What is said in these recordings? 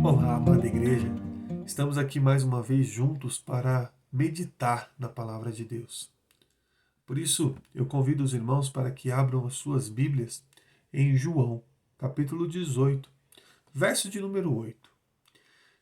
Olá, amada igreja. Estamos aqui mais uma vez juntos para meditar na palavra de Deus. Por isso, eu convido os irmãos para que abram as suas Bíblias em João, capítulo 18, verso de número 8.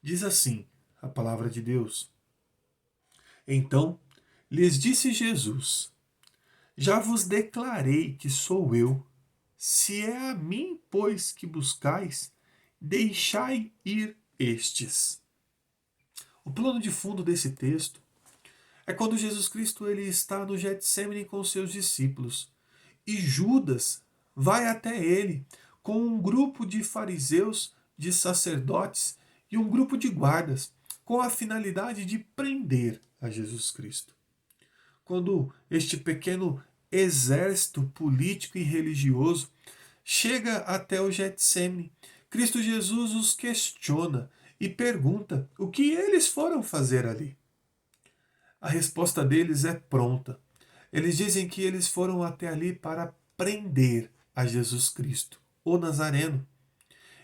Diz assim a palavra de Deus: Então lhes disse Jesus: Já vos declarei que sou eu. Se é a mim, pois, que buscais, deixai ir estes. O plano de fundo desse texto é quando Jesus Cristo ele está no Getsêmani com seus discípulos e Judas vai até ele com um grupo de fariseus, de sacerdotes e um grupo de guardas com a finalidade de prender a Jesus Cristo. Quando este pequeno exército político e religioso chega até o Getsêmani, Cristo Jesus os questiona e pergunta o que eles foram fazer ali. A resposta deles é pronta. Eles dizem que eles foram até ali para prender a Jesus Cristo, o Nazareno.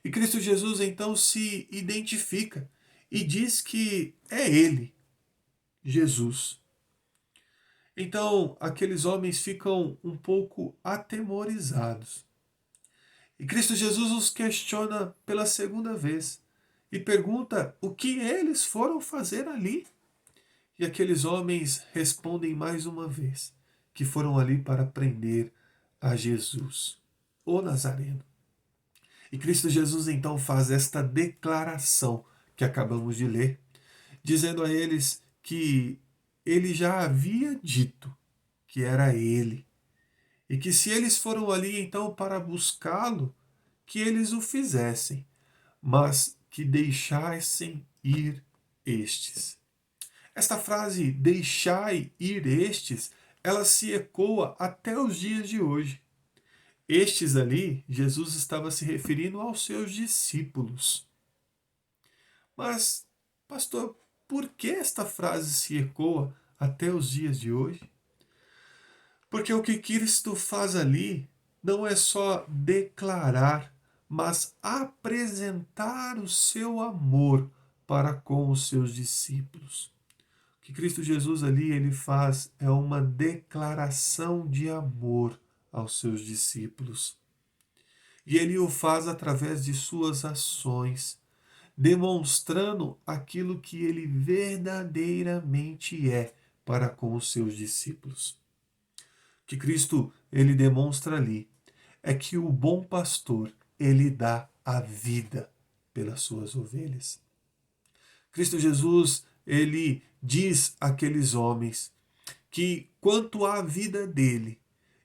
E Cristo Jesus então se identifica e diz que é ele, Jesus. Então aqueles homens ficam um pouco atemorizados. E Cristo Jesus os questiona pela segunda vez e pergunta o que eles foram fazer ali. E aqueles homens respondem mais uma vez que foram ali para prender a Jesus, o Nazareno. E Cristo Jesus então faz esta declaração que acabamos de ler, dizendo a eles que ele já havia dito que era ele, e que se eles foram ali então para buscá-lo, que eles o fizessem, mas que deixassem ir estes. Esta frase, deixai ir estes, ela se ecoa até os dias de hoje. Estes ali, Jesus estava se referindo aos seus discípulos. Mas, pastor, por que esta frase se ecoa até os dias de hoje? Porque o que Cristo faz ali não é só declarar, mas apresentar o seu amor para com os seus discípulos. O que Cristo Jesus ali ele faz é uma declaração de amor aos seus discípulos. E ele o faz através de suas ações, demonstrando aquilo que ele verdadeiramente é para com os seus discípulos. O que Cristo ele demonstra ali é que o bom pastor, ele dá a vida pelas suas ovelhas. Cristo Jesus, ele diz àqueles homens que quanto à vida dele,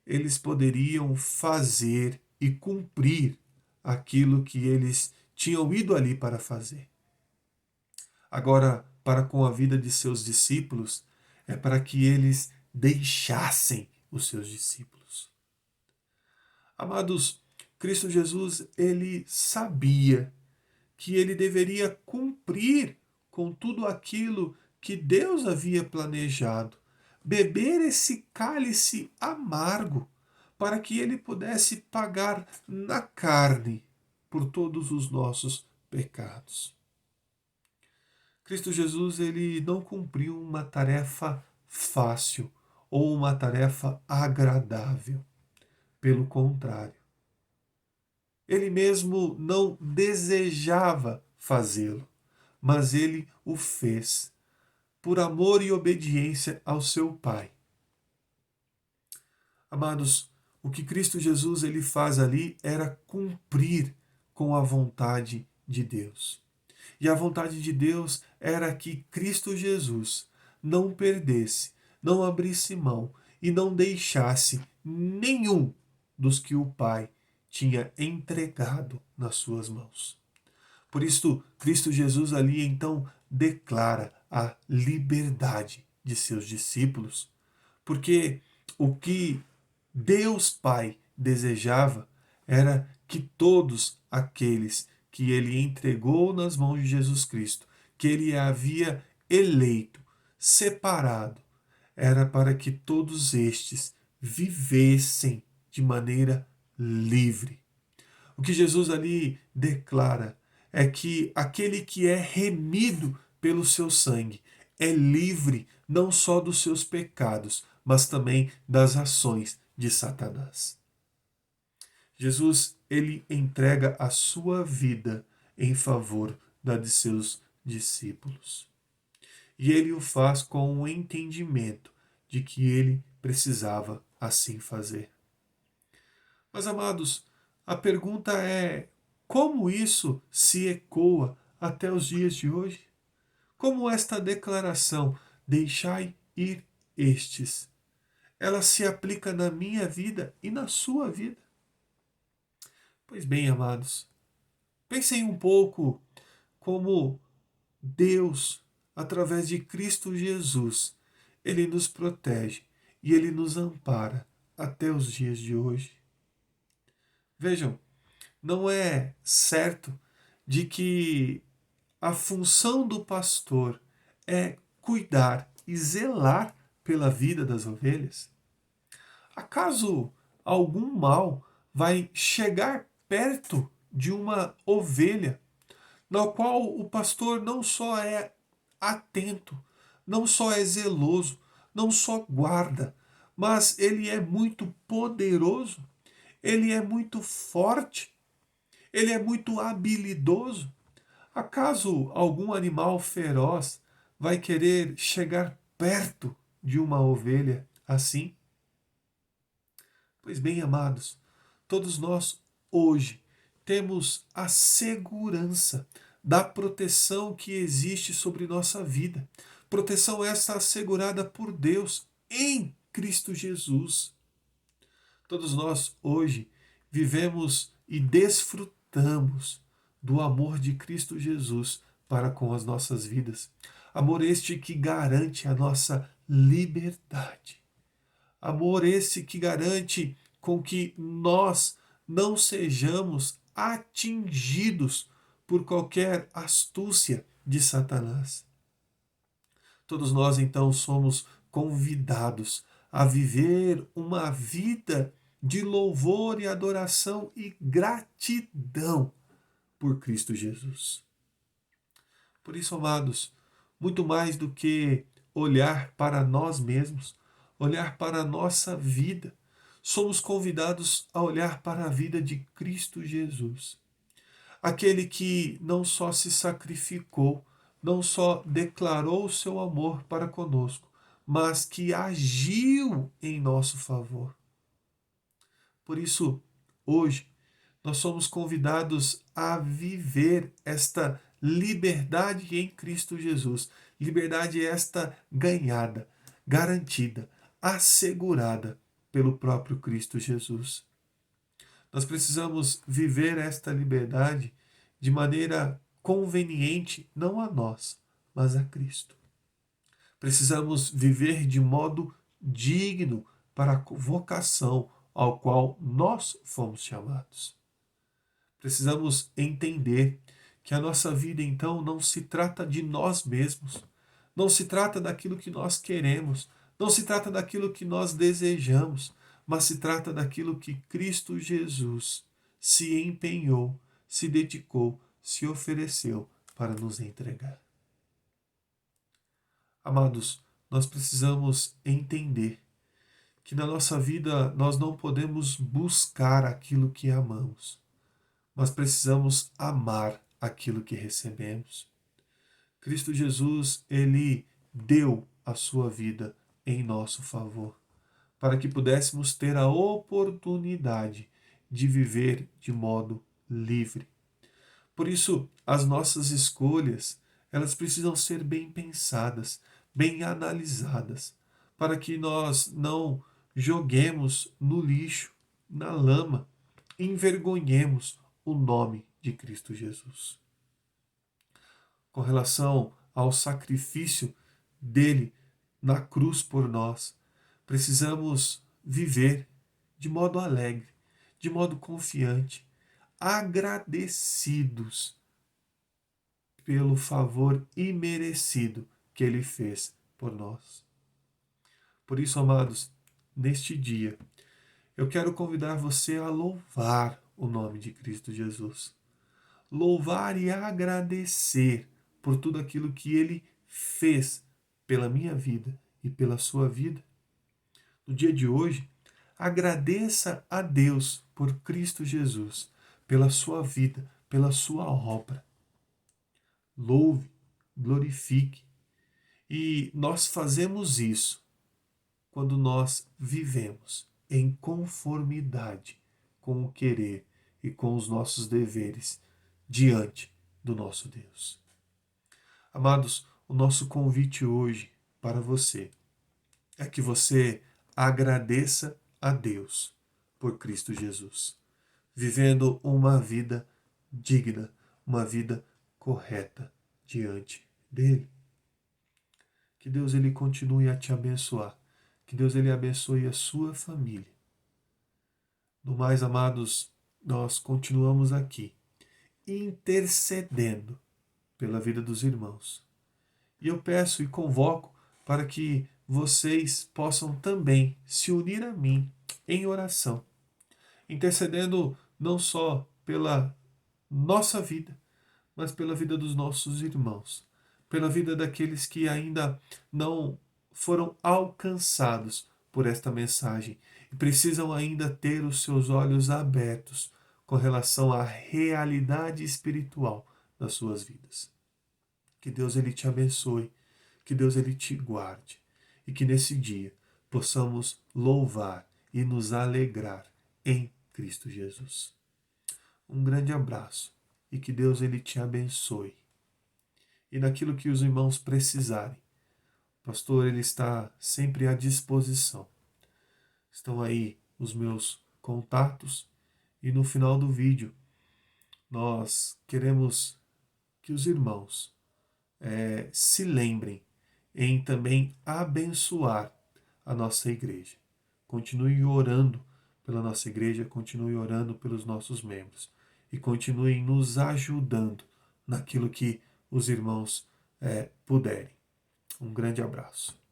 eles poderiam fazer e cumprir aquilo que eles tinham ido ali para fazer. Agora, para com a vida de seus discípulos, é para que eles deixassem os seus discípulos. Amados, Cristo Jesus, ele sabia que ele deveria cumprir com tudo aquilo que Deus havia planejado, beber esse cálice amargo, para que ele pudesse pagar na carne por todos os nossos pecados. Cristo Jesus ele não cumpriu uma tarefa fácil ou uma tarefa agradável. Pelo contrário, ele mesmo não desejava fazê-lo, mas ele o fez por amor e obediência ao seu Pai. Amados, o que Cristo Jesus ele faz ali era cumprir com a vontade de Deus. E a vontade de Deus era que Cristo Jesus não perdesse, não abrisse mão e não deixasse nenhum dos que o Pai tinha entregado nas suas mãos. Por isso, Cristo Jesus ali então declara a liberdade de seus discípulos, porque o que Deus Pai desejava era que todos aqueles que ele entregou nas mãos de Jesus Cristo, que ele havia eleito, separado, era para que todos estes vivessem de maneira livre. O que Jesus ali declara é que aquele que é remido pelo seu sangue é livre não só dos seus pecados, mas também das ações de Satanás. Jesus, ele entrega a sua vida em favor da de seus discípulos. E ele o faz com o entendimento de que ele precisava assim fazer. Mas, amados, a pergunta é: como isso se ecoa até os dias de hoje? Como esta declaração, deixai ir estes, ela se aplica na minha vida e na sua vida? Pois bem, amados, pensem um pouco como Deus, através de Cristo Jesus, ele nos protege e ele nos ampara até os dias de hoje. Vejam, não é certo de que a função do pastor é cuidar e zelar pela vida das ovelhas? Acaso algum mal vai chegar perto de uma ovelha, na qual o pastor não só é atento, não só é zeloso, não só guarda, mas ele é muito poderoso, ele é muito forte, ele é muito habilidoso? Acaso algum animal feroz vai querer chegar perto de uma ovelha assim? Pois bem, amados, todos nós hoje temos a segurança da proteção que existe sobre nossa vida. Proteção essa assegurada por Deus em Cristo Jesus. Todos nós hoje vivemos e desfrutamos do amor de Cristo Jesus para com as nossas vidas. Amor este que garante a nossa liberdade. Amor esse que garante com que nós não sejamos atingidos por qualquer astúcia de Satanás. Todos nós então somos convidados a viver uma vida de louvor e adoração e gratidão por Cristo Jesus. Por isso, amados, muito mais do que olhar para nós mesmos, olhar para a nossa vida, somos convidados a olhar para a vida de Cristo Jesus. Aquele que não só se sacrificou, não só declarou o seu amor para conosco, mas que agiu em nosso favor. Por isso, hoje, nós somos convidados a viver esta liberdade em Cristo Jesus. Liberdade esta ganhada, garantida, assegurada pelo próprio Cristo Jesus. Nós precisamos viver esta liberdade de maneira conveniente, não a nós, mas a Cristo. Precisamos viver de modo digno para a vocação ao qual nós fomos chamados. Precisamos entender que a nossa vida, então, não se trata de nós mesmos, não se trata daquilo que nós queremos, não se trata daquilo que nós desejamos, mas se trata daquilo que Cristo Jesus se empenhou, se dedicou, se ofereceu para nos entregar. Amados, nós precisamos entender que na nossa vida nós não podemos buscar aquilo que amamos, mas precisamos amar aquilo que recebemos. Cristo Jesus, ele deu a sua vida em nosso favor, para que pudéssemos ter a oportunidade de viver de modo livre. Por isso, as nossas escolhas, elas precisam ser bem pensadas, bem analisadas, para que nós não joguemos no lixo, na lama, envergonhemos o nome de Cristo Jesus. Com relação ao sacrifício dele na cruz por nós, precisamos viver de modo alegre, de modo confiante, agradecidos pelo favor imerecido que ele fez por nós. Por isso, amados, neste dia, eu quero convidar você a louvar o nome de Cristo Jesus. Louvar e agradecer por tudo aquilo que Ele fez pela minha vida e pela sua vida. No dia de hoje, agradeça a Deus por Cristo Jesus, pela sua vida, pela sua obra. Louve, glorifique. E nós fazemos isso quando nós vivemos em conformidade com o querer e com os nossos deveres diante do nosso Deus. Amados, o nosso convite hoje para você é que você agradeça a Deus por Cristo Jesus, vivendo uma vida digna, uma vida correta diante dele. Que Deus ele continue a te abençoar, que Deus ele abençoe a sua família. No mais, amados, nós continuamos aqui intercedendo pela vida dos irmãos. E eu peço e convoco para que vocês possam também se unir a mim em oração, intercedendo não só pela nossa vida, mas pela vida dos nossos irmãos, pela vida daqueles que ainda não foram alcançados por esta mensagem e precisam ainda ter os seus olhos abertos com relação à realidade espiritual das suas vidas. Que Deus ele te abençoe, que Deus ele te guarde e que nesse dia possamos louvar e nos alegrar em Cristo Jesus. Um grande abraço e que Deus ele te abençoe. E naquilo que os irmãos precisarem, o pastor ele está sempre à disposição. Estão aí os meus contatos e no final do vídeo nós queremos que os irmãos se lembrem em também abençoar a nossa igreja. Continue orando pela nossa igreja, continue orando pelos nossos membros e continuem nos ajudando naquilo que os irmãos puderem. Um grande abraço.